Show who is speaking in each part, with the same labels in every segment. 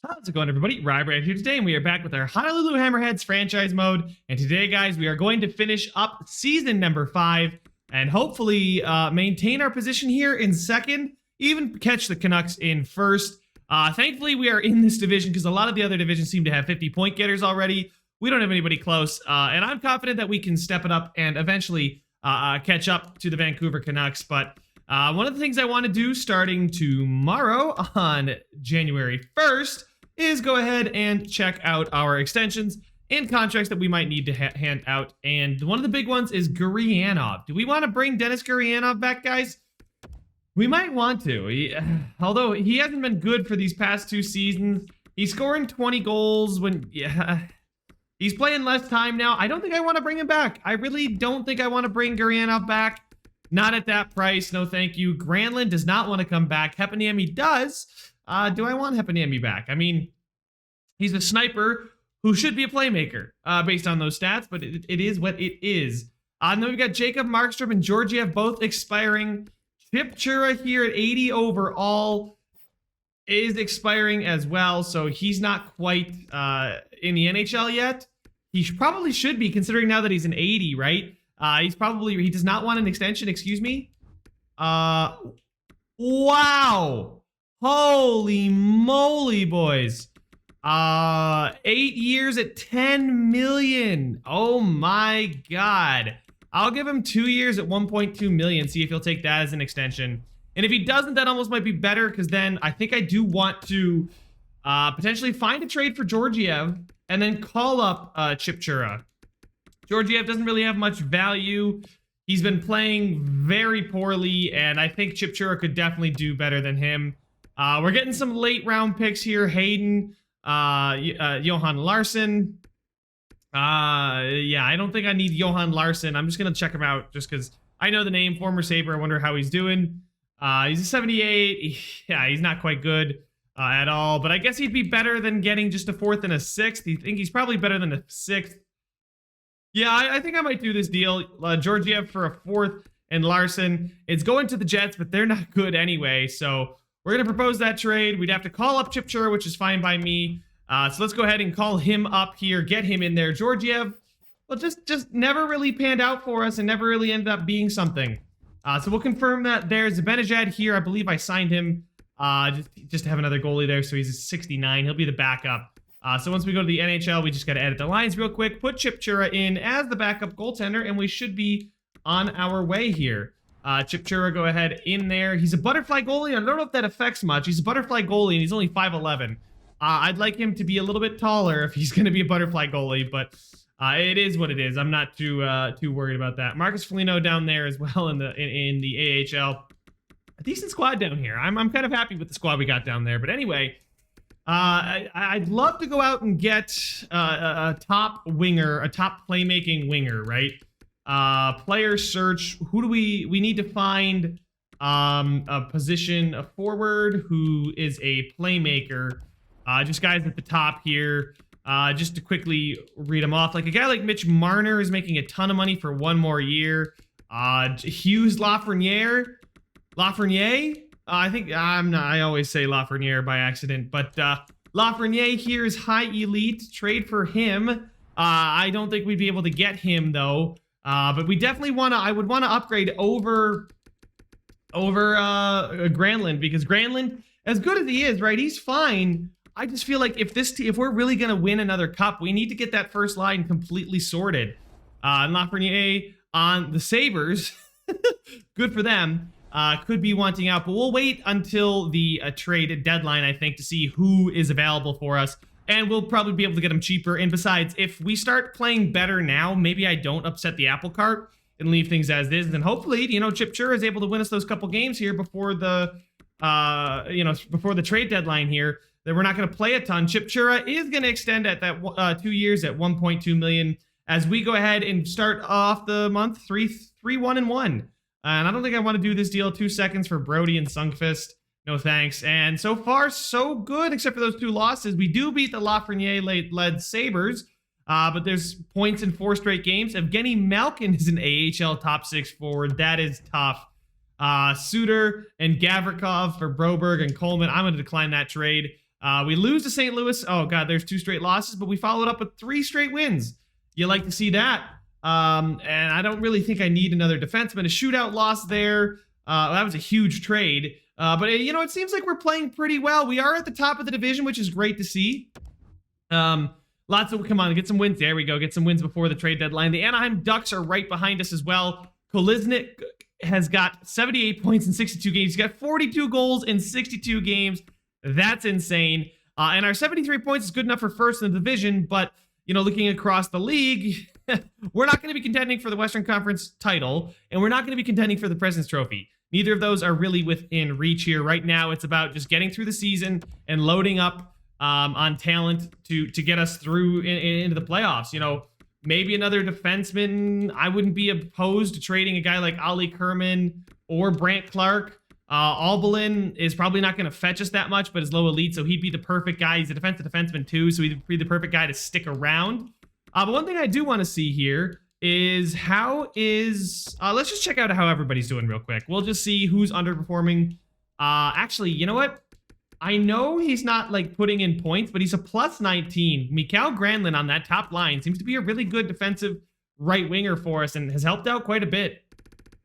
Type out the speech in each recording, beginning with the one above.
Speaker 1: How's it going, everybody? Rybrand here today, and we are back with our Honolulu Hammerheads franchise mode. And today, guys, we are going to finish up season number 5 and hopefully maintain our position here in second, even catch the Canucks in first. Thankfully, we are in this division because a lot of the other divisions seem to have 50-point getters already. We don't have anybody close, and I'm confident that we can step it up and eventually catch up to the Vancouver Canucks. But one of the things I want to do starting tomorrow on January 1st is go ahead and check out our extensions and contracts that we might need to hand out. And one of the big ones is Gurianov. Do we want to bring Dennis Gurianov back, guys? We might want to. Although he hasn't been good for these past 2 seasons. He's scoring 20 goals when... he's playing less time now. I don't think I want to bring him back. I really don't think I want to bring Gurianov back. Not at that price. No, thank you. Granlund does not want to come back. Heponiemi does. Do I want Heponiemi back? I mean, he's a sniper who should be a playmaker based on those stats, but it is what it is. Then we've got Jacob Markstrom and Georgiev both expiring. Chip Chura here at 80 overall is expiring as well, so he's not quite in the NHL yet. He probably should be, considering now that he's an 80, right? He does not want an extension, excuse me. Wow. Holy moly, boys. 8 years at 10 million. Oh my God. I'll give him 2 years at 1.2 million. See if he'll take that as an extension. And if he doesn't, that almost might be better, because then I think I do want to potentially find a trade for Georgiev and then call up Chip Chura. Georgiev doesn't really have much value. He's been playing very poorly, and I think Chip Chura could definitely do better than him. We're getting some late round picks here. Hayden, Johan Larsson. Yeah, I don't think I need Johan Larsson. I'm just going to check him out just because I know the name, former Sabre. I wonder how he's doing. He's a 78. Yeah, he's not quite good at all, but I guess he'd be better than getting just a 4th and a 6th. I think he's probably better than a 6th. Yeah, I think I might do this deal. Georgiev for a 4th and Larsson. It's going to the Jets, but they're not good anyway, so we're going to propose that trade. We'd have to call up Chip Chura, which is fine by me. So let's go ahead and call him up here, get him in there. Georgiev, well, just never really panned out for us and never really ended up being something. So we'll confirm that there's Zibanejad here. I believe I signed him just to have another goalie there, so he's a 69. He'll be the backup. So once we go to the NHL, we just got to edit the lines real quick, put Chip Chura in as the backup goaltender, and we should be on our way here. Chip Chura, go ahead in there. He's a butterfly goalie. I don't know if that affects much. He's a butterfly goalie, and he's only 5'11". I'd like him to be a little bit taller if he's going to be a butterfly goalie, but it is what it is. I'm not too worried about that. Marcus Foligno down there as well in the AHL. A decent squad down here. I'm kind of happy with the squad we got down there. But anyway, I'd love to go out and get a top winger, a top playmaking winger, right? Player search. Who do we need to find a position, a forward who is a playmaker. Just guys at the top here. Just to quickly read them off. Like a guy like Mitch Marner is making a ton of money for 1 more year. Hughes Lafreniere. I always say Lafreniere by accident, but Lafreniere here is high elite. Trade for him. I don't think we'd be able to get him though. But we definitely I would want to upgrade over Granlund, because Granlund, as good as he is, right? He's fine. I just feel like if we're really gonna win another cup, we need to get that first line completely sorted. And Lafreniere on the Sabres, good for them. Could be wanting out, but we'll wait until the trade deadline, I think, to see who is available for us. And we'll probably be able to get them cheaper. And besides, if we start playing better now, maybe I don't upset the apple cart and leave things as is. And then hopefully, Chip Chura is able to win us those couple games here before the, before the trade deadline here. That we're not going to play a ton. Chip Chura is going to extend at that 2 years at 1.2 million as we go ahead and start off the month 3-1-1. And I don't think I want to do this deal. 2 seconds for Brody and Sundqvist. No thanks. And so far, so good, except for those 2 losses. We do beat the Lafreniere-led Sabres, but there's points in 4 straight games. Evgeny Malkin is an AHL top 6 forward. That is tough. Suter and Gavrikov for Broberg and Coleman. I'm going to decline that trade. We lose to St. Louis. Oh, God, there's 2 straight losses, but we followed up with 3 straight wins. You like to see that. And I don't really think I need another defenseman. A shootout loss there. That was a huge trade. But, it seems like we're playing pretty well. We are at the top of the division, which is great to see. Come on, get some wins. There we go. Get some wins before the trade deadline. The Anaheim Ducks are right behind us as well. Koliznik has got 78 points in 62 games. He's got 42 goals in 62 games. That's insane. And our 73 points is good enough for first in the division, but, looking across the league, we're not going to be contending for the Western Conference title, and we're not going to be contending for the President's Trophy. Neither of those are really within reach here. Right now, it's about just getting through the season and loading up on talent to get us through into the playoffs. Maybe another defenseman. I wouldn't be opposed to trading a guy like Ali Kerman or Brant Clark. Albelin is probably not going to fetch us that much, but is low elite, so he'd be the perfect guy. He's a defenseman too, so he'd be the perfect guy to stick around. But one thing I do want to see here is let's just check out how everybody's doing real quick. We'll just see who's underperforming. Actually, you know what? I know he's not putting in points, but he's a plus 19. Mikael Granlund on that top line seems to be a really good defensive right winger for us and has helped out quite a bit.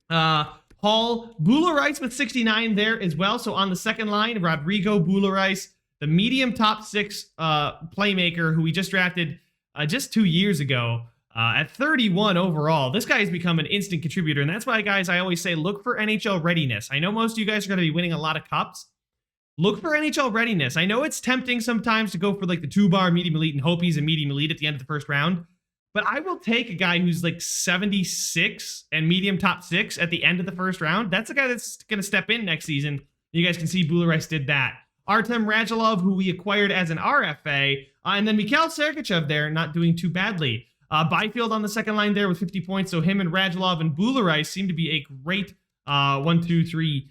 Speaker 1: Hall, Bullerice with 69 there as well. So on the second line, Rodrigo Bullerice, the medium top 6 playmaker who we just drafted just 2 years ago at 31 overall. This guy has become an instant contributor, and that's why, guys, I always say look for NHL readiness. I know most of you guys are going to be winning a lot of cups. Look for NHL readiness. I know it's tempting sometimes to go for the 2-bar medium elite and hope he's a medium elite at the end of the first round, but I will take a guy who's 76 and medium top 6 at the end of the first round. That's a guy that's going to step in next season. You guys can see Bullerice did that. Artem Radulov, who we acquired as an RFA, and then Mikhail Sergachev there, not doing too badly. Byfield on the second line there with 50 points, so him and Radulov and Bullerice seem to be a great 1-2-3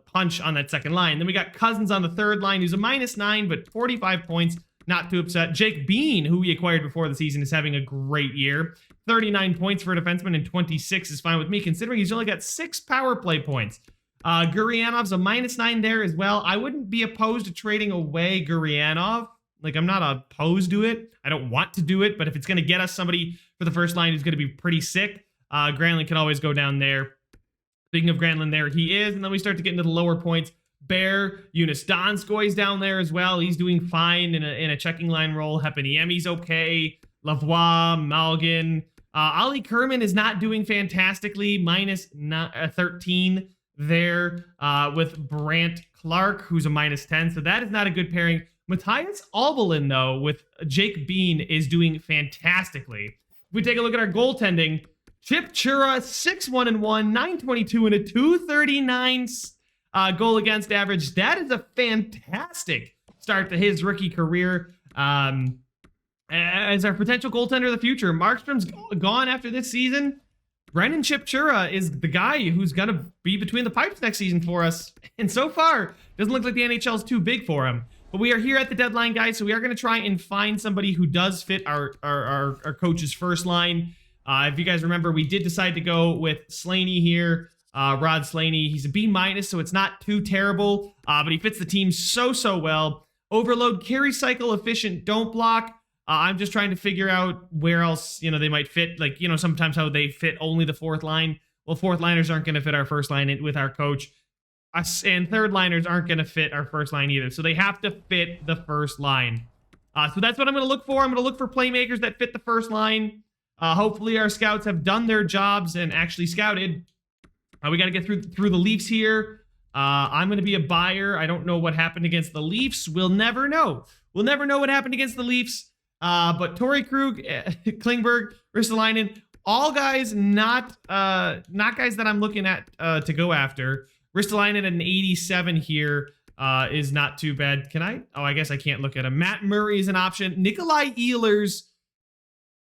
Speaker 1: punch on that second line. Then we got Cousins on the third line, who's a -9, but 45 points, not too upset. Jake Bean, who we acquired before the season, is having a great year. 39 points for a defenseman and 26 is fine with me, considering he's only got 6 power play points. Gurrianov's a -9 there as well. I wouldn't be opposed to trading away Gurrianov. I'm not opposed to it. I don't want to do it, but if it's going to get us somebody for the first line who's going to be pretty sick, Granlund can always go down there. Speaking of Granlund, there he is. And then we start to get into the lower points. Bear, Jonas Donskoy's down there as well. He's doing fine in a checking line role. Heponiemi's okay. Lavoie, Malgin. Ali Kerman is not doing fantastically. -13 there with Brant Clark, who's a -10. So that is not a good pairing. Matthias Albelin, though, with Jake Bean, is doing fantastically. If we take a look at our goaltending, Chip Chura, 6-1-1, 922, and a 239 goal against average. That is a fantastic start to his rookie career. As our potential goaltender of the future, Markstrom's gone after this season. Brendan Chipchura is the guy who's going to be between the pipes next season for us. And so far, doesn't look like the NHL is too big for him. But we are here at the deadline, guys, so we are going to try and find somebody who does fit our coach's first line. If you guys remember, we did decide to go with Slaney here, Rod Slaney. He's a B-, so it's not too terrible, but he fits the team so well. Overload, carry cycle, efficient, don't block. I'm just trying to figure out where else, they might fit. Sometimes how they fit only the fourth line. Well, fourth liners aren't going to fit our first line with our coach. Us and third liners aren't going to fit our first line either. So they have to fit the first line. So that's what I'm going to look for. I'm going to look for playmakers that fit the first line. Hopefully our scouts have done their jobs and actually scouted. We got to get through the Leafs here. I'm going to be a buyer. I don't know what happened against the Leafs. We'll never know. We'll never know what happened against the Leafs. But Torrey Krug, Klingberg, Ristolainen, all guys not guys that I'm looking at to go after. Ristolainen at an 87 here is not too bad. Can I? Oh, I guess I can't look at him. Matt Murray is an option. Nikolai Ehlers.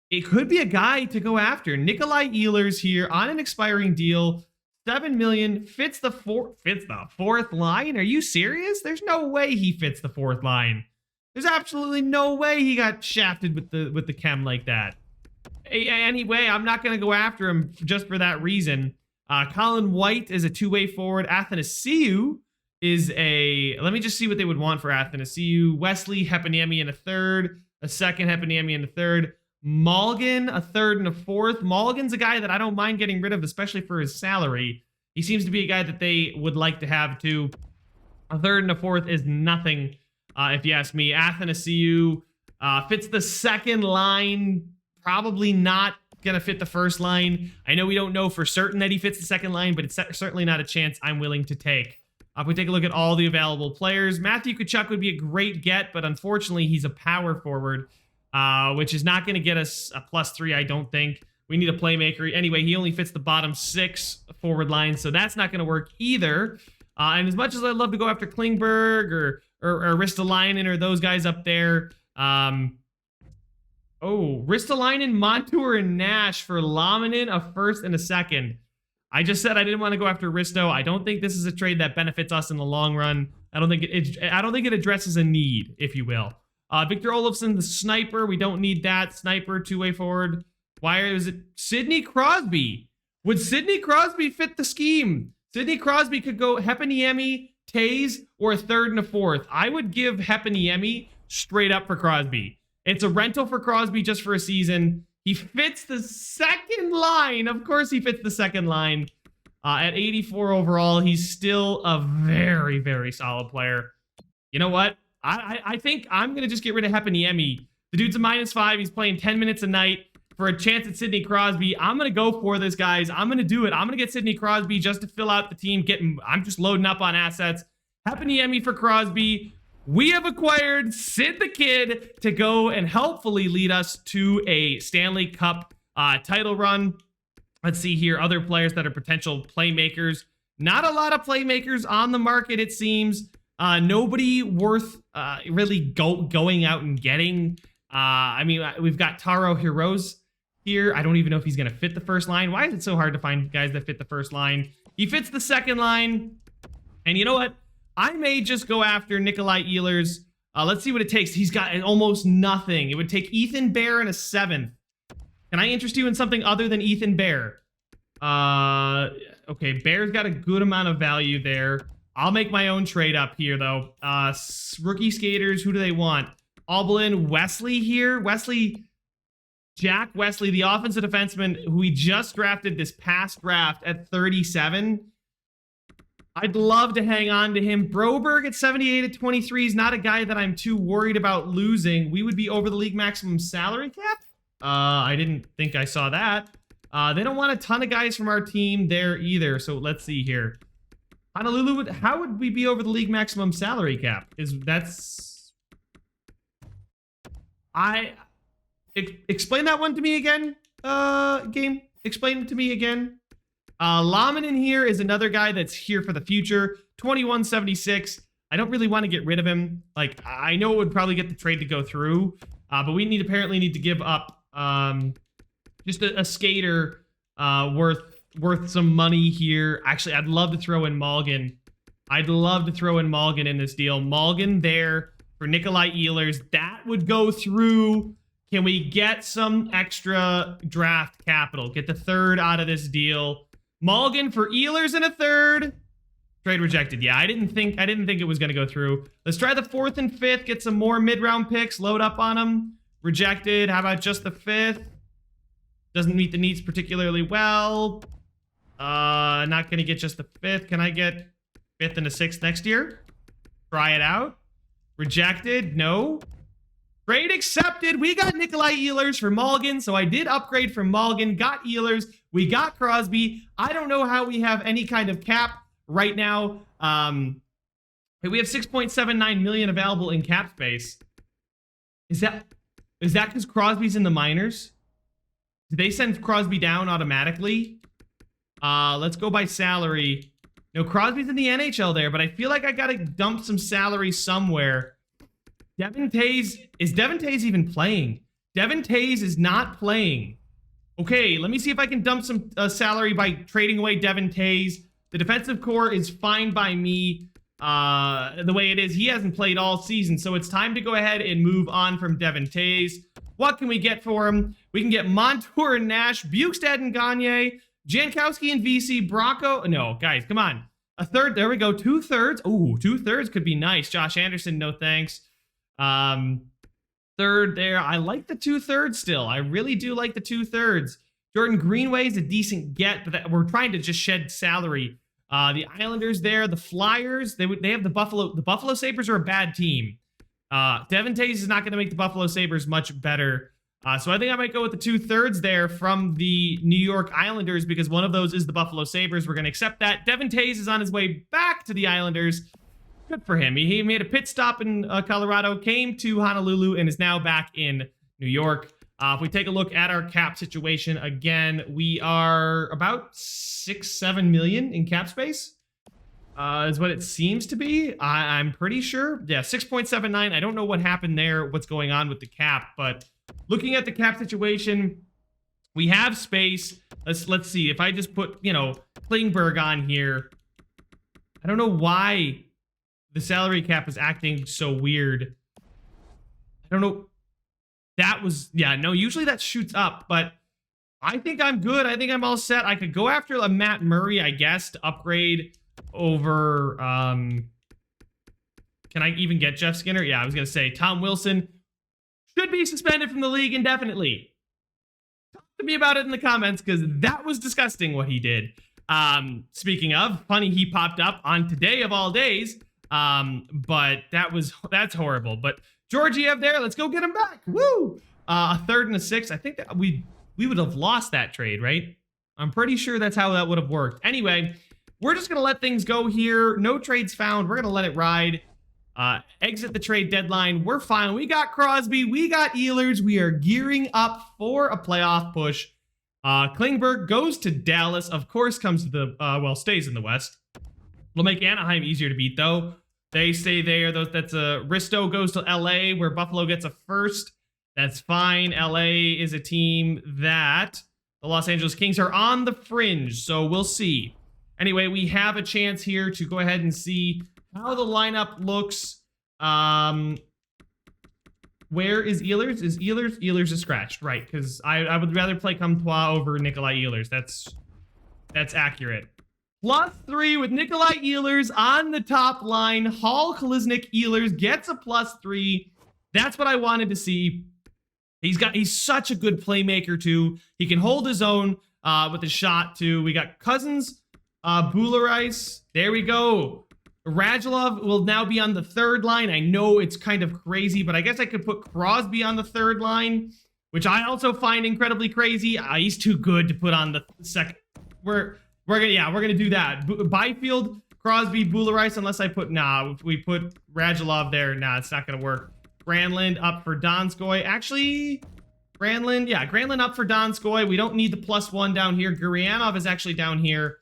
Speaker 1: It could be a guy to go after. Nikolai Ehlers here on an expiring deal. $7 million, fits the fourth line. Are you serious? There's no way he fits the fourth line. There's absolutely no way he got shafted with the chem like that. Anyway, I'm not going to go after him just for that reason. Colin White is a two-way forward. Athanasiou is a, let me just see what they would want for Athanasiou. Wesley Heponiemi in a third, a second Heponiemi in a third, Mulligan a third and a fourth. Mulligan's a guy that I don't mind getting rid of, especially for his salary. He seems to be a guy that they would like to have too. A third and a fourth is nothing, if you ask me. Athanasiou fits the second line, probably not gonna fit the first line. I know we don't know for certain that he fits the second line, but it's certainly not a chance I'm willing to take. If we take a look at all the available players, Matthew Tkachuk would be a great get, but unfortunately he's a power forward, which is not going to get us a +3, I don't think. We need a playmaker. Anyway, he only fits the bottom 6 forward line, so that's not going to work either. And as much as I'd love to go after Klingberg or Ristolainen or those guys up there, Ristolainen, Montour, and Nash for Laminen, a first and a second. I just said I didn't want to go after Risto. I don't think this is a trade that benefits us in the long run. I don't think it addresses a need, if you will. Victor Olofsson, the sniper. We don't need that. Sniper, two-way forward. Why is it Sidney Crosby? Would Sidney Crosby fit the scheme? Sidney Crosby could go Heponiemi, Taze, or a third and a fourth. I would give Heponiemi straight up for Crosby. It's a rental for Crosby just for a season. He fits the second line. Of course he fits the second line. At 84 overall, he's still a very, very solid player. You know what? I think I'm going to just get rid of Heponiemi. The dude's a -5. He's playing 10 minutes a night for a chance at Sidney Crosby. I'm going to go for this, guys. I'm going to do it. I'm going to get Sidney Crosby just to fill out the team. I'm just loading up on assets. Heponiemi for Crosby. We have acquired Sid the Kid to go and hopefully lead us to a Stanley Cup title run. Let's see here. Other players that are potential playmakers. Not a lot of playmakers on the market, it seems. Nobody worth really going out and getting. I mean, we've got Taro Hirose here. I don't even know if he's going to fit the first line. Why is it so hard to find guys that fit the first line? He fits the second line. And you know what? I may just go after Nikolai Ehlers. Let's see what it takes. He's got almost nothing. It would take Ethan Bear in a 7th. Can I interest you in something other than Ethan Bear? Okay, Bear's got a good amount of value there. I'll make my own trade up here, though. Rookie skaters, who do they want? Oberlin, Wesley here. Jack Wesley, the offensive defenseman who we just drafted this past draft at 37. I'd love to hang on to him. Broberg at 78 at 23 is not a guy that I'm too worried about losing. We would be over the league maximum salary cap? I didn't think I saw that. They don't want a ton of guys from our team there either, so let's see here. Honolulu, how would we be over the league maximum salary cap? Explain that one to me again, game. Explain it to me again. Laminen here is another guy that's here for the future. 2176. I don't really want to get rid of him. Like, I know it would probably get the trade to go through, but we apparently need to give up just a skater worth some money here. Actually, I'd love to throw in Mulligan. I'd love to throw in Mulligan in this deal. Mulligan there for Nikolai Ehlers. That would go through. Can we get some extra draft capital? Get the third out of this deal. Mulligan for Ehlers in a third. Trade rejected. Yeah, I didn't think it was going to go through. Let's try the 4th and 5th. Get some more mid-round picks. Load up on them. Rejected. How about just the 5th? Doesn't meet the needs particularly well. Not going to get just the 5th. Can I get 5th and a 6th next year? Try it out. Rejected. No. Trade accepted. We got Nikolai Ehlers for Mulligan, so I did upgrade from Mulligan. Got Ehlers. We got Crosby. I don't know how we have any kind of cap right now. We have 6.79 million available in cap space. Is that because Crosby's in the minors? Did they send Crosby down automatically? Let's go by salary. No, Crosby's in the NHL there, but I feel like I gotta dump some salary somewhere. Devin Taze, is Devin Taze even playing? Devin Taze is not playing. Okay, let me see if I can dump some salary by trading away Devin Taze. The defensive core is fine by me the way it is. He hasn't played all season, so it's time to go ahead and move on from Devin Taze. What can we get for him? We can get Montour and Nash, Bukestad and Gagne, Jankowski and VC, Bracco. No, guys, come on. A third. There we go. 2/3. Ooh, 2/3 could be nice. Josh Anderson, no thanks. Third there. I like the 2/3 still. I really do like the 2/3. Jordan Greenway's a decent get, but we're trying to just shed salary. The Islanders there, the Flyers, they have the Buffalo. The Buffalo Sabres are a bad team. Devin Tays is not going to make the Buffalo Sabres much better. So I think I might go with the 2/3 there from the New York Islanders because one of those is the Buffalo Sabres. We're going to accept that. Devin Tays is on his way back to the Islanders. Good for him. He made a pit stop in Colorado, came to Honolulu, and is now back in New York. If we take a look at our cap situation again, we are about 6-7 million in cap space. Is what it seems to be. I'm pretty sure. Yeah, 6.79. I don't know what happened there, what's going on with the cap, but looking at the cap situation, we have space. Let's see. If I just put, Klingberg on here, I don't know why the salary cap is acting so weird. I don't know. That was, no, usually that shoots up, but I think I'm good. I think I'm all set. I could go after a Matt Murray, I guess, to upgrade over, can I even get Jeff Skinner? Yeah, I was going to say Tom Wilson should be suspended from the league indefinitely. Talk to me about it in the comments because that was disgusting what he did. Speaking of, funny he popped up on today of all days. But that's horrible. But Georgiev there, let's go get him back. Woo! A third and a sixth. I think that we would have lost that trade, right? I'm pretty sure that's how that would have worked. Anyway, we're just going to let things go here. No trades found. We're going to let it ride. Exit the trade deadline. We're fine. We got Crosby. We got Ehlers. We are gearing up for a playoff push. Klingberg goes to Dallas. Of course, comes to the, stays in the West. Will make Anaheim easier to beat, though. They stay there. That's Risto goes to LA, where Buffalo gets a first. That's fine. LA is a team that the Los Angeles Kings are on the fringe, so we'll see. Anyway, we have a chance here to go ahead and see how the lineup looks. Where is Ehlers? Ehlers is scratched, right? Because I would rather play Comtois over Nikolai Ehlers. That's accurate. +3 with Nikolai Ehlers on the top line. Hall, Kaliznik, Ehlers gets a +3. That's what I wanted to see. He's such a good playmaker too. He can hold his own with his shot too. We got Cousins, Bullerice. There we go. Radulov will now be on the third line. I know it's kind of crazy, but I guess I could put Crosby on the third line, which I also find incredibly crazy. He's too good to put on the second. We're gonna do that. Byfield, Crosby, Bullerice, unless I put, if we put Radulov there, it's not gonna work. Granlund up for Donskoy. Actually, Granlund up for Donskoy. We don't need the +1 down here. Gurianov is actually down here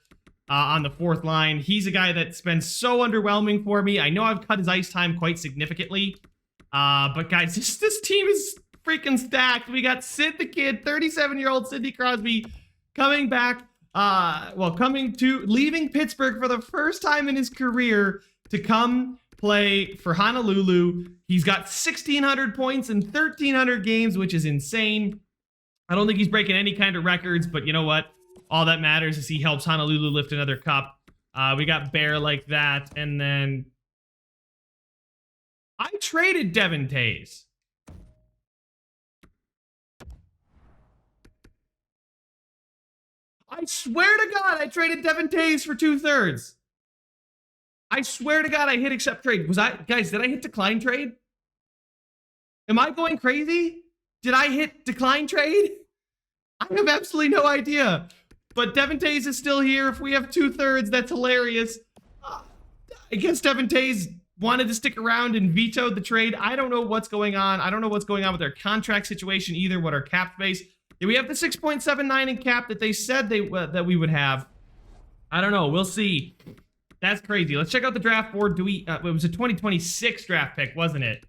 Speaker 1: on the fourth line. He's a guy that's been so underwhelming for me. I know I've cut his ice time quite significantly. But guys, this team is freaking stacked. We got Sid the Kid, 37-year-old Sidney Crosby coming back. Leaving Pittsburgh for the first time in his career to come play for Honolulu. He's got 1,600 points in 1,300 games, which is insane. I don't think he's breaking any kind of records, but you know what? All that matters is he helps Honolulu lift another cup. We got Bear like that, and then I traded Devin Tays. I swear to God, I traded Devin Tays for 2/3. I swear to God, I hit accept trade. Guys, did I hit decline trade? Am I going crazy? Did I hit decline trade? I have absolutely no idea. But Devin Tays is still here. If we have 2/3, that's hilarious. I guess Devin Tays wanted to stick around and vetoed the trade. I don't know what's going on. I don't know what's going on with their contract situation either, what our cap space. Do we have the 6.79 in cap that they said that we would have? I don't know. We'll see. That's crazy. Let's check out the draft board. It was a 2026 draft pick, wasn't it?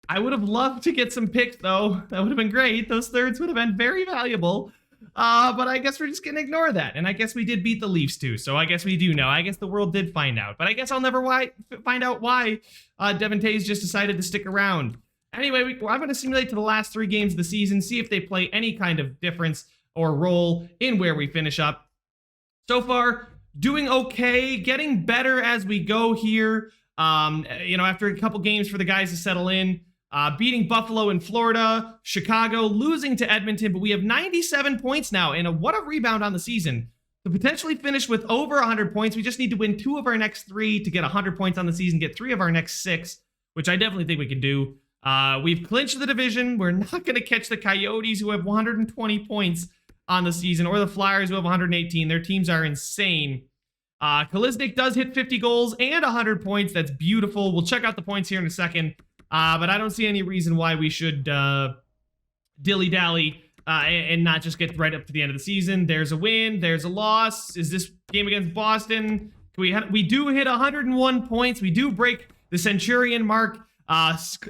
Speaker 1: I would have loved to get some picks, though. That would have been great. Those thirds would have been very valuable. But I guess we're just going to ignore that. And I guess we did beat the Leafs, too. So I guess we do know. I guess the world did find out. But I guess I'll never find out why Devin Tays just decided to stick around. Anyway, I'm going to simulate to the last 3 games of the season, see if they play any kind of difference or role in where we finish up. So far, doing okay, getting better as we go here. After a couple games for the guys to settle in, beating Buffalo in Florida, Chicago, losing to Edmonton, but we have 97 points now, and what a rebound on the season. To potentially finish with over 100 points, we just need to win 2 of our next 3 to get 100 points on the season, get 3 of our next 6, which I definitely think we can do. We've clinched the division. We're not going to catch the Coyotes, who have 120 points on the season, or the Flyers, who have 118. Their teams are insane. Kalysnik does hit 50 goals and 100 points. That's beautiful. We'll check out the points here in a second. But I don't see any reason why we should dilly-dally and not just get right up to the end of the season. There's a win. There's a loss. Is this game against Boston? We do hit 101 points. We do break the Centurion mark.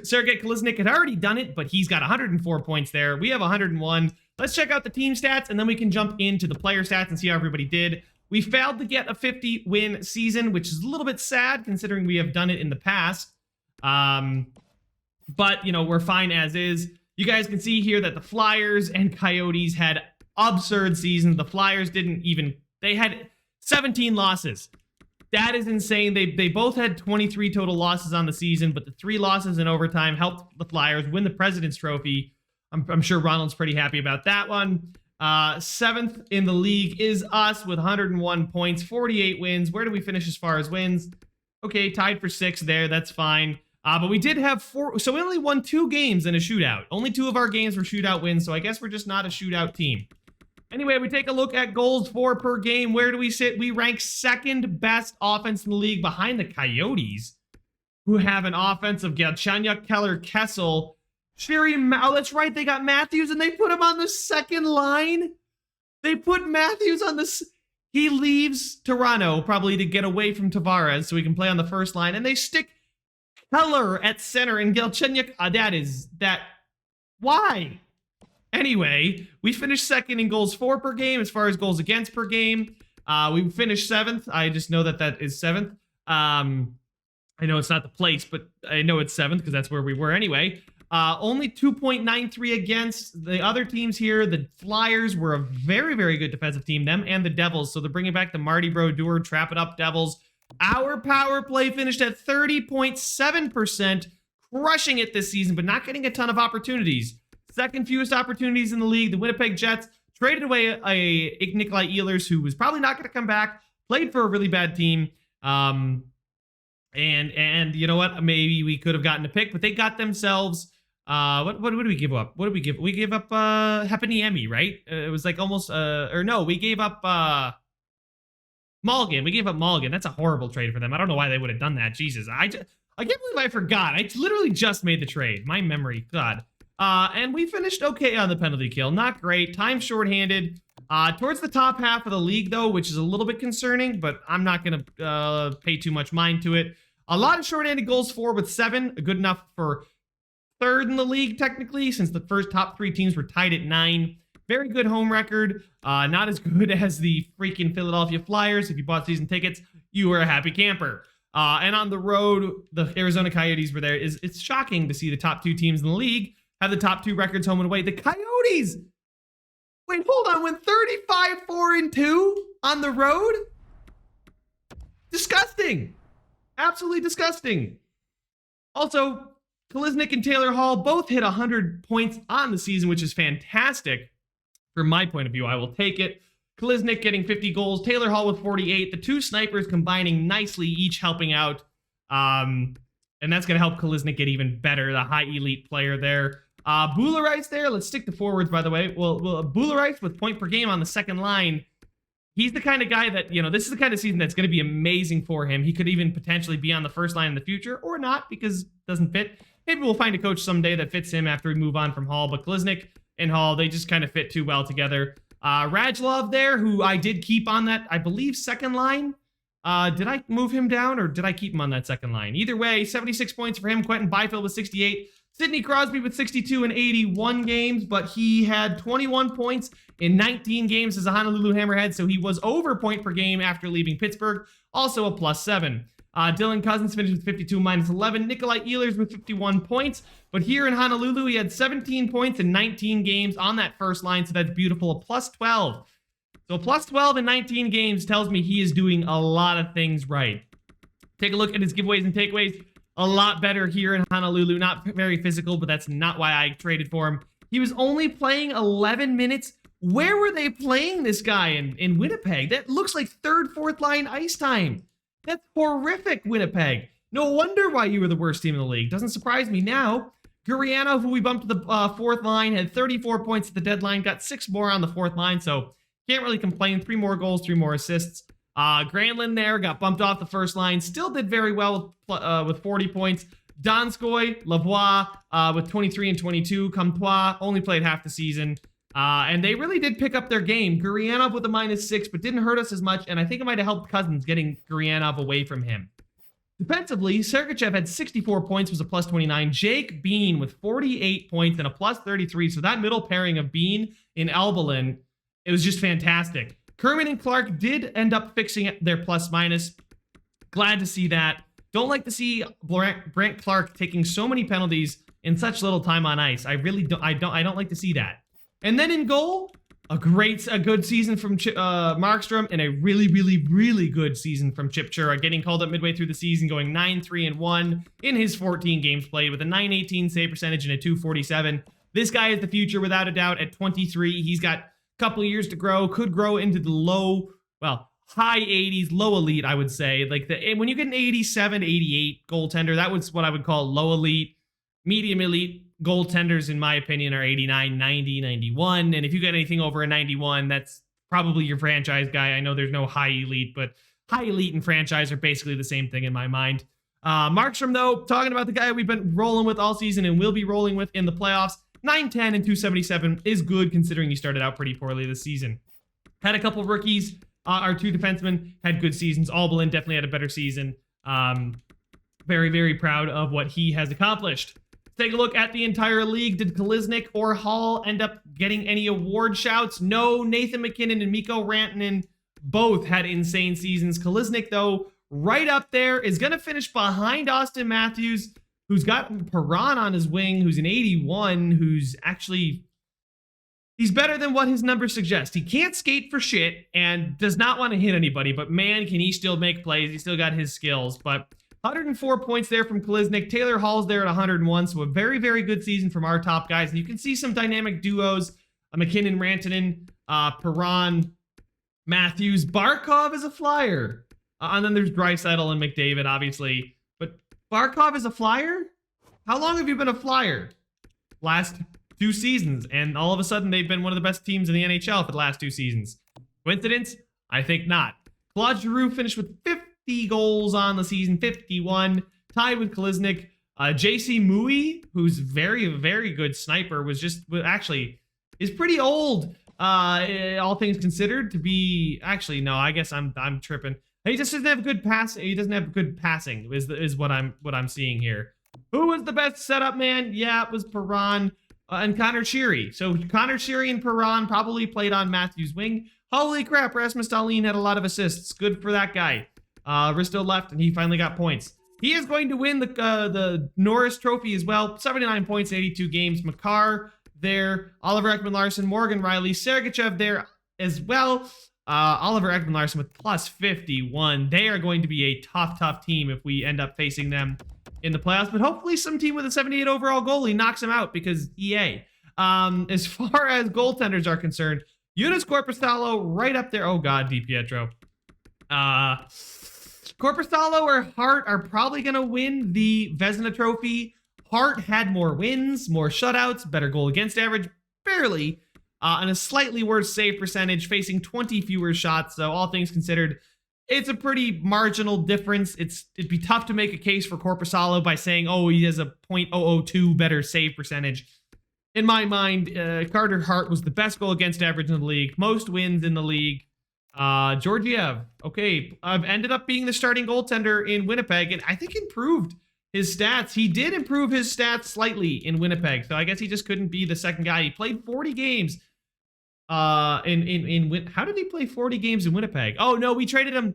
Speaker 1: Sergei Kalysnik had already done it, but he's got 104 points there. We have 101. Let's check out the team stats, and then we can jump into the player stats and see how everybody did. We failed to get a 50-win season, which is a little bit sad considering we have done it in the past. But, we're fine as is. You guys can see here that the Flyers and Coyotes had absurd seasons. The Flyers they had 17 losses. That is insane. They both had 23 total losses on the season, but the 3 losses in overtime helped the Flyers win the President's Trophy. I'm sure Ronald's pretty happy about that one. 7th in the league is us with 101 points, 48 wins. Where do we finish as far as wins? Okay, tied for 6th there. That's fine. But we did have 4, so we only won 2 games in a shootout. Only 2 of our games were shootout wins, so I guess we're just not a shootout team. Anyway, we take a look at goals for per game. Where do we sit? We rank 2nd best offense in the league behind the Coyotes, who have an offense of Galchenyuk, Keller, Kessel, oh, that's right, they got Matthews, and they put him on the 2nd line. They put Matthews on he leaves Toronto, probably to get away from Tavares, so he can play on the 1st line, and they stick Keller at center and Galchenyuk. Why? Anyway, we finished 2nd in goals for per game as far as goals against per game. We finished 7th. I just know that is 7th. I know it's not the place, but I know it's 7th because that's where we were anyway. Only 2.93 against the other teams here. The Flyers were a very, very good defensive team, them and the Devils. So they're bringing back the Marty Brodeur, trap it up Devils. Our power play finished at 30.7%, crushing it this season, but not getting a ton of opportunities. 2nd fewest opportunities in the league. The Winnipeg Jets traded away a Nikolai Ehlers, who was probably not going to come back, played for a really bad team. And you know what? Maybe we could have gotten a pick, but they got themselves. What did we give up? What did we give? We gave up Heponiemi, right? It was like almost we gave up Mulligan. We gave up Mulligan. That's a horrible trade for them. I don't know why they would have done that. Jesus, I can't believe I forgot. I literally just made the trade. My memory, God. And we finished okay on the penalty kill. Not great. Time shorthanded. Towards the top half of the league, though, which is a little bit concerning, but I'm not going to pay too much mind to it. A lot of shorthanded goals for with 7. Good enough for 3rd in the league, technically, since the first top 3 teams were tied at 9. Very good home record. Not as good as the freaking Philadelphia Flyers. If you bought season tickets, you were a happy camper. And on the road, the Arizona Coyotes were there. It's shocking to see the top 2 teams in the league have the top 2 records home and away. The Coyotes, wait, hold on, went 35-4-2 on the road? Disgusting. Absolutely disgusting. Also, Kalysnik and Taylor Hall both hit 100 points on the season, which is fantastic. From my point of view, I will take it. Kalysnik getting 50 goals, Taylor Hall with 48. The 2 snipers combining nicely, each helping out. And that's going to help Kalysnik get even better, the high elite player there. Bullerice there. Let's stick to forwards, by the way. Well, Bullerice with point per game on the 2nd line. He's the kind of guy that, this is the kind of season that's going to be amazing for him. He could even potentially be on the 1st line in the future, or not, because it doesn't fit. Maybe we'll find a coach someday that fits him after we move on from Hall. But Kalysnik and Hall, they just kind of fit too well together. Radulov there, who I did keep on that, I believe, 2nd line. Did I move him down, or did I keep him on that 2nd line? Either way, 76 points for him. Quentin Byfield with 68. Sidney Crosby with 62 in 81 games, but he had 21 points in 19 games as a Honolulu Hammerhead, so he was over point per game after leaving Pittsburgh, also a +7. Dylan Cousins finished with 52 minus 11. Nikolai Ehlers with 51 points, but here in Honolulu, he had 17 points in 19 games on that 1st line, so that's beautiful, a +12. So plus 12 in 19 games tells me he is doing a lot of things right. Take a look at his giveaways and takeaways. A lot better here in Honolulu. Not very physical, but that's not why I traded for him. He was only playing 11 minutes. Where were they playing this guy in Winnipeg? That looks like third, fourth line ice time. That's horrific, Winnipeg. No wonder why you were the worst team in the league. Doesn't surprise me now. Gurianov, who we bumped to the fourth line, had 34 points at the deadline, got 6 more on the fourth line, so can't really complain. 3 more goals, 3 more assists. Granlund there got bumped off the first line, still did very well with 40 points. Donskoy, Lavoie with 23 and 22. Comtois only played half the season. And they really did pick up their game. Gurianov with a -6, but didn't hurt us as much, and I think it might have helped Cousins getting Gurianov away from him. Defensively, Sergachev had 64 points, was a +29. Jake Bean with 48 points and a +33. So that middle pairing of Bean and Albelin, it was just fantastic. Kerman and Clark did end up fixing their plus-minus. Glad to see that. Don't like to see Brent Clark taking so many penalties in such little time on ice. I don't like to see that. And then in goal, a good season from Markstrom, and a really good season from Chip Chura, getting called up midway through the season, going 9-3-1 in his 14 games played with a .918 save percentage and a .247. This guy is the future without a doubt. At 23, he's got a couple of years to grow, could grow into the high 80s, low elite, I would say. Like when you get an 87, 88 goaltender, that was what I would call low elite. Medium elite goaltenders, in my opinion, are 89, 90, 91. And if you get anything over a 91, that's probably your franchise guy. I know there's no high elite, but high elite and franchise are basically the same thing in my mind. Markstrom, though, talking about the guy we've been rolling with all season and will be rolling with in the playoffs, 910 and 277 is good considering he started out pretty poorly this season. Had a couple rookies. Our 2 defensemen had good seasons. Albelin definitely had a better season. Very proud of what he has accomplished. Take a look at the entire league. Did Kalysnik or Hall end up getting any award shouts? No. Nathan McKinnon and Mikko Rantanen both had insane seasons. Kalysnik, though, right up there, is going to finish behind Austin Matthews, who's got Perron on his wing, who's an 81, who's actually... he's better than what his numbers suggest. He can't skate for shit and does not want to hit anybody, but man, can he still make plays. He still got his skills, but... 104 points there from Kalysnik. Taylor Hall's there at 101, so a very good season from our top guys. And you can see some dynamic duos. McKinnon, Rantanen, Perron, Matthews. Barkov is a flyer. And then there's Draisaitl and McDavid, obviously. But Barkov is a flyer? How long have you been a flyer? Last 2 seasons. And all of a sudden, they've been one of the best teams in the NHL for the last 2 seasons. Coincidence? I think not. Claude Giroux finished with 50 goals on the season, 51, tied with Kalysnik. JC Mui, who's very good sniper, is pretty old, all things considered, to be... Actually, no, I guess I'm tripping. He just doesn't have good pass. He doesn't have good passing, is what I'm seeing here. Who was the best setup man? Yeah, it was Perron and Connor Sheary. So Connor Sheary and Perron probably played on Matthews' wing. Holy crap, Rasmus Dahlin had a lot of assists. Good for that guy. Risto left, and he finally got points. He is going to win the Norris Trophy as well. 79 points in 82 games. Makar there. Oliver Ekman-Larsson, Morgan Riley, Sergachev there as well. Oliver Ekman-Larsson with +51. They are going to be a tough team if we end up facing them in the playoffs. But hopefully some team with a 78 overall goalie knocks them out because EA. As far as goaltenders are concerned, Joonas Korpisalo right up there. Oh, God, DiPietro. Korpisalo or Hart are probably going to win the Vezina Trophy. Hart had more wins, more shutouts, better goal against average, barely, and a slightly worse save percentage, facing 20 fewer shots. So all things considered, it's a pretty marginal difference. It'd be tough to make a case for Korpisalo by saying, oh, he has a .002 better save percentage. In my mind, Carter Hart was the best goal against average in the league, most wins in the league. Georgiev, okay, ended up being the starting goaltender in Winnipeg, and I think improved his stats. He did improve his stats slightly in Winnipeg, so I guess he just couldn't be the second guy. He played 40 games. How did he play 40 games in Winnipeg? Oh no, we traded him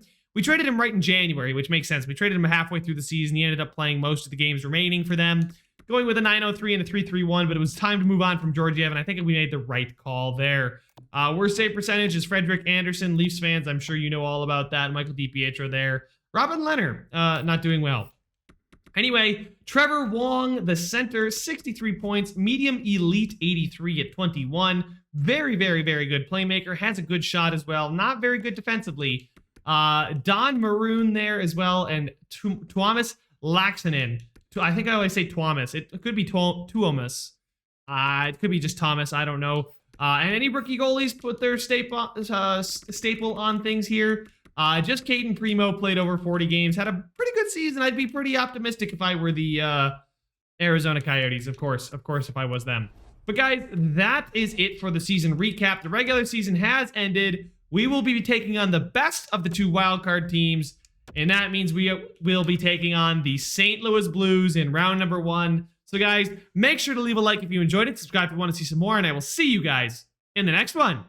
Speaker 1: right in January, which makes sense. We traded him halfway through the season. He ended up playing most of the games remaining for them. going with a 903 and a 331, but it was time to move on from Georgiev, and I think we made the right call there. Worst save percentage is Frederick Anderson. Leafs fans, I'm sure you know all about that. Michael DiPietro there. Robin Leonard, not doing well. Anyway, Trevor Wong, the center, 63 points, medium elite 83 at 21. Very, very, very good playmaker. Has a good shot as well. Not very good defensively. Don Maroon there as well, and Tuomas Laaksonen. I think I always say Tuomas. It could be Tuomas. It could be just Thomas. I don't know. And any rookie goalies put their staple on things here. Just Caden Primo played over 40 games. Had a pretty good season. I'd be pretty optimistic if I were the Arizona Coyotes, of course, if I was them. But guys, that is it for the season recap. The regular season has ended. We will be taking on the best of the 2 wildcard teams. And that means we will be taking on the St. Louis Blues in round number 1. So guys, make sure to leave a like if you enjoyed it. Subscribe if you want to see some more. And I will see you guys in the next one.